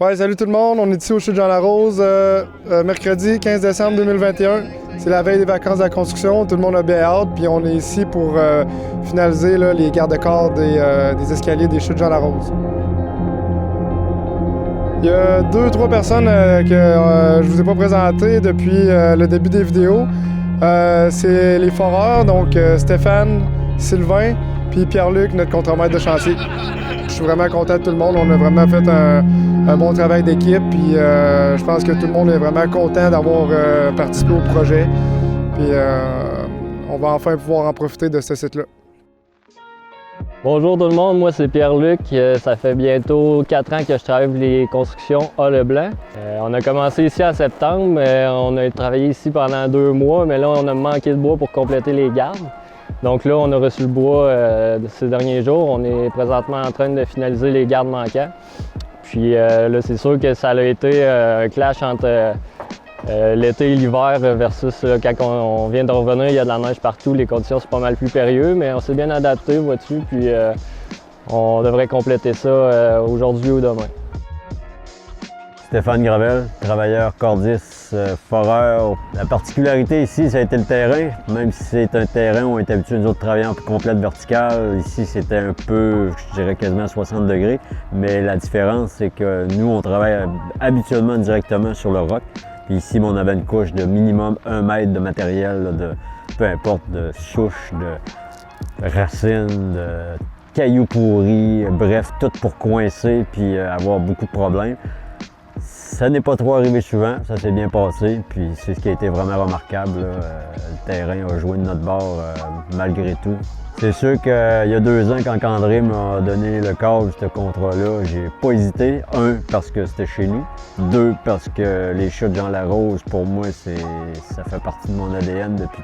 Ouais, salut tout le monde, on est ici au Chute Jean-Larose, mercredi 15 décembre 2021. C'est la veille des vacances de la construction, tout le monde a bien hâte, puis on est ici pour finaliser là, les garde-corps des escaliers des Chutes Jean-Larose. Il y a 2-3 personnes que je vous ai pas présentées depuis le début des vidéos. C'est les foreurs, donc Stéphane, Sylvain, puis Pierre-Luc, notre contremaître de chantier. Je suis vraiment content de tout le monde. On a vraiment fait un bon travail d'équipe. Puis je pense que tout le monde est vraiment content d'avoir participé au projet. Puis on va enfin pouvoir en profiter de ce site-là. Bonjour tout le monde, moi c'est Pierre-Luc. Ça fait bientôt 4 ans que je travaille pour les constructions A-Leblanc. On a commencé ici en septembre. On a travaillé ici pendant 2 mois, mais là on a manqué de bois pour compléter les gardes. Donc là, on a reçu le bois ces derniers jours. On est présentement en train de finaliser les gardes manquants. Puis là, c'est sûr que ça a été un clash entre l'été et l'hiver versus quand on vient de revenir, il y a de la neige partout. Les conditions sont pas mal plus périlleuses, mais on s'est bien adapté, vois-tu. Puis on devrait compléter ça aujourd'hui ou demain. Stéphane Gravel, travailleur cordiste, foreur. La particularité ici, ça a été le terrain. Même si c'est un terrain où on est habitué nous autres de travailler en complète verticale, ici c'était un peu, je dirais quasiment 60 degrés. Mais la différence, c'est que nous, on travaille habituellement directement sur le roc. Puis ici, on avait une couche de minimum 1 mètre de matériel, là, peu importe, de souches, de racines, de cailloux pourris, bref, tout pour coincer puis avoir beaucoup de problèmes. Ça n'est pas trop arrivé souvent, ça s'est bien passé, puis c'est ce qui a été vraiment remarquable. Le terrain a joué de notre bord malgré tout. C'est sûr qu'il y a 2 ans, quand André m'a donné le cadre de ce contrat-là, j'ai pas hésité. 1, parce que c'était chez nous. 2, parce que les Chutes Jean-Larose, pour moi, ça fait partie de mon ADN depuis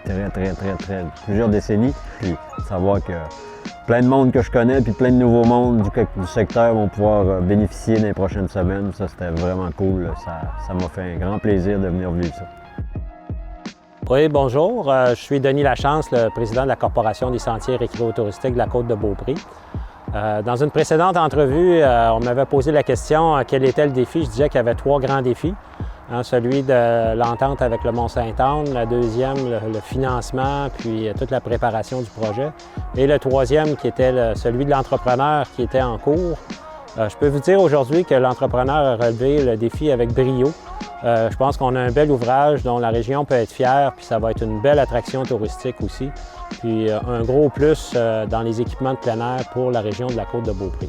plusieurs décennies. Puis savoir que plein de monde que je connais, puis plein de nouveaux mondes du secteur vont pouvoir bénéficier dans les prochaines semaines. Ça, c'était vraiment cool. Ça m'a fait un grand plaisir de venir vivre ça. Oui, bonjour. Je suis Denis Lachance, le président de la Corporation des sentiers récréotouristiques de la Côte-de-Beaupré. Dans une précédente entrevue, on m'avait posé la question quel était le défi. Je disais qu'il y avait 3 grands défis. Celui de l'entente avec le Mont-Sainte-Anne, le deuxième, le financement, puis toute la préparation du projet. Et le troisième, qui était celui de l'entrepreneur qui était en cours. Je peux vous dire aujourd'hui que l'entrepreneur a relevé le défi avec brio. Je pense qu'on a un bel ouvrage dont la région peut être fière, puis ça va être une belle attraction touristique aussi. Puis un gros plus dans les équipements de plein air pour la région de la Côte-de-Beaupré.